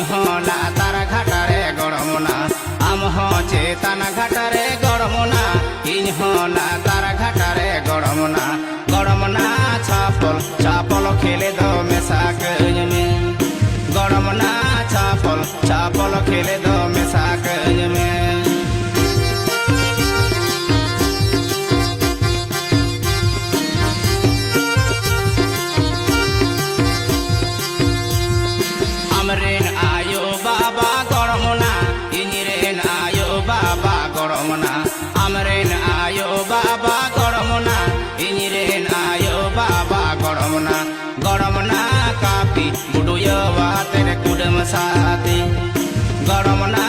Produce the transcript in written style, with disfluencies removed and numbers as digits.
হনা তার ঘাটারে গড়মনা আম হচ্ছে তানা ঘাটারে গড়মনা ইন হনা তার ঘাটারে গড়মনা গড়মনা ছাপল ছাপল খেলে দো মেশা কজমে গড়মনা ছাপল ছাপল খেলে দো মেশা কজমে আমরেন আয়ো বাবা গড়মনা ইনিরেন আয়ো বাবা গড়মনা আমরেন আয়ো বাবা গড়মনা ইনিরেন আয়ো বাবা গড়মনা গড়মনা কাপি বুডুয়বা তেরে কুডম সাথে গড়মনা